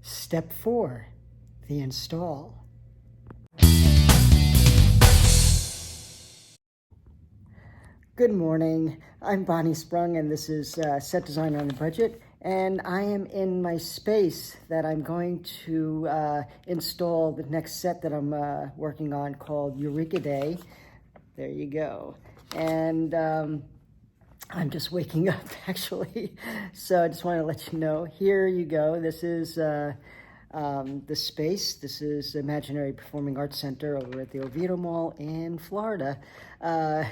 Step 4, the install. Good morning, I'm Bonnie Sprung and this is Set Design on a Budget, and I am in my space that I'm going to install the next set that I'm working on called Eureka Day. There you go. And I'm just waking up actually, so I just want to let you know, here you go. This is the space. This is Imaginary Performing Arts Center over at the Oviedo Mall in Florida. And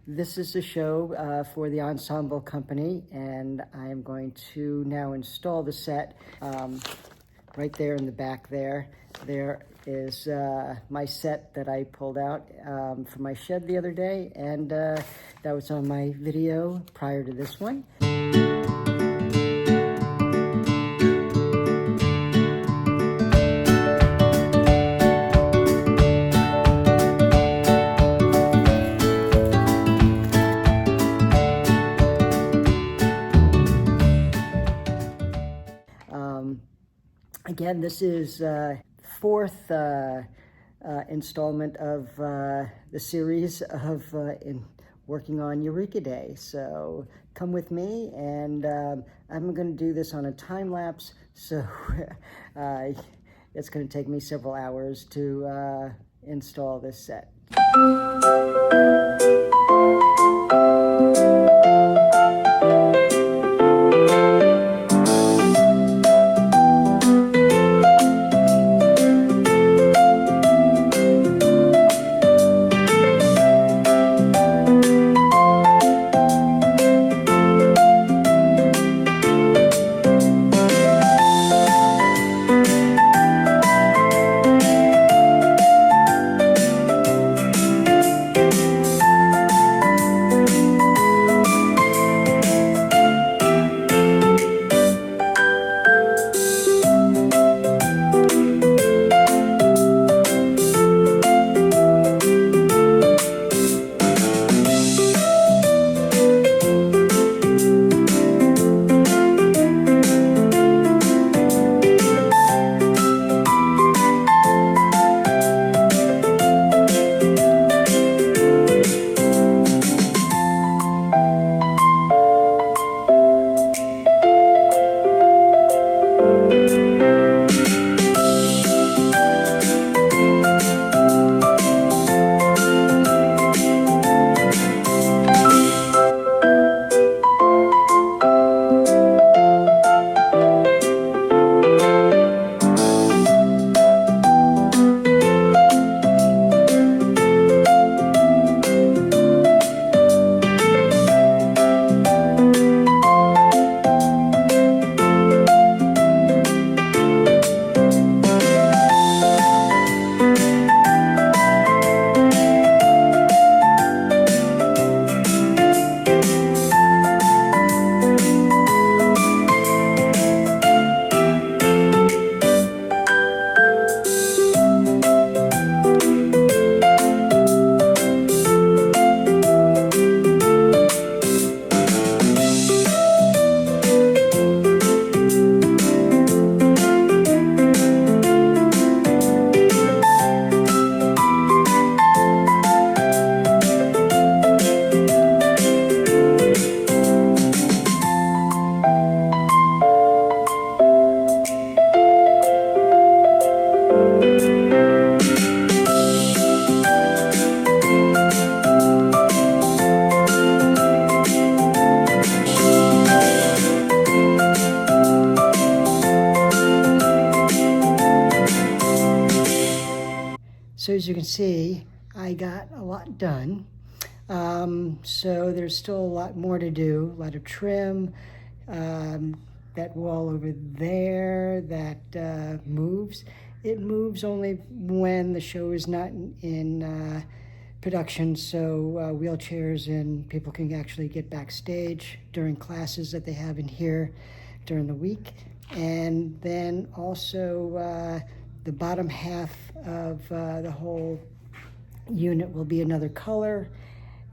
this is a show for the ensemble company, and I am going to now install the set right there in the back there. There is my set that I pulled out from my shed the other day, and that was on my video prior to this one. Again, this is fourth installment of the series of working on Eureka Day. So come with me, and I'm going to do this on a time lapse. So it's going to take me several hours to install this set. So as you can see, I got a lot done. So there's still a lot more to do, a lot of trim. That wall over there that moves. It moves only when the show is not in production, so wheelchairs and people can actually get backstage during classes that they have in here during the week. And then also the bottom half of the whole unit will be another color,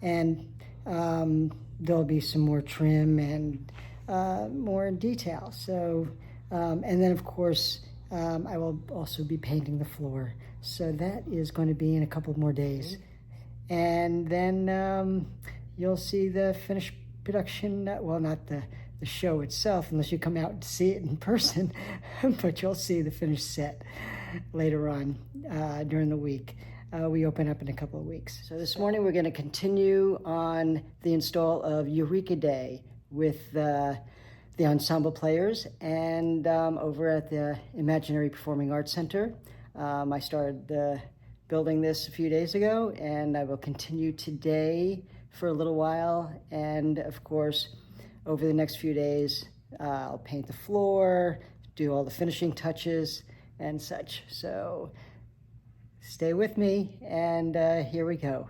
and there'll be some more trim and more detail. So And then, of course, I will also be painting the floor. So that is going to be in a couple more days. And then you'll see the finished production, well, not the show itself, unless you come out to see it in person, but you'll see the finished set later on during the week. We open up in a couple of weeks. So this morning we're going to continue on the install of Eureka Day with the ensemble players and over at the Imaginary Performing Arts Center. I started building this a few days ago, and I will continue today for a little while. And of course, over the next few days, I'll paint the floor, do all the finishing touches and such. So stay with me, and here we go.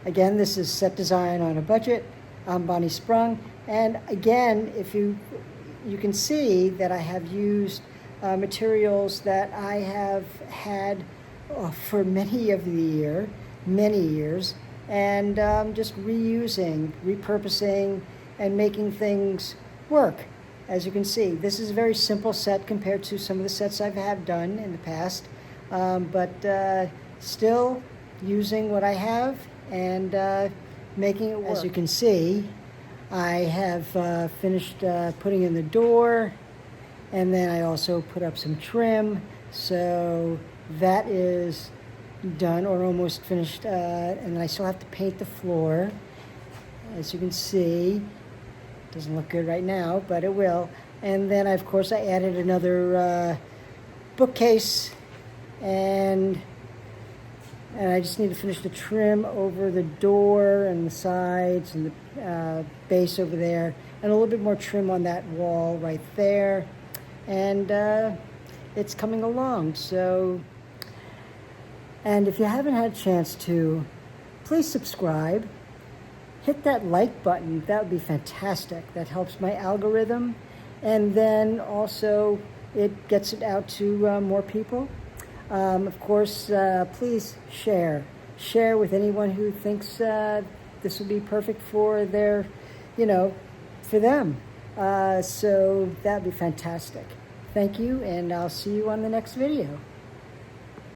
Again, this is set design on a budget. I'm Bonnie Sprung, and again, if you can see that I have used materials that I have had for many years, and just reusing, repurposing, and making things work. As you can see, this is a very simple set compared to some of the sets I've done in the past, but still using what I have and making it work. As you can see, I have finished putting in the door, and then I also put up some trim, so that is done or almost finished, and I still have to paint the floor. As you can see, it doesn't look good right now, but it will. And then of course I added another bookcase, and I just need to finish the trim over the door and the sides and the base over there, and a little bit more trim on that wall right there. And it's coming along. So And if you haven't had a chance to, please subscribe. Hit that like button. That would be fantastic. That helps my algorithm. And then also it gets it out to more people. Of course, please share. Share with anyone who thinks this would be perfect for their, for them. So that'd be fantastic. Thank you, and I'll see you on the next video.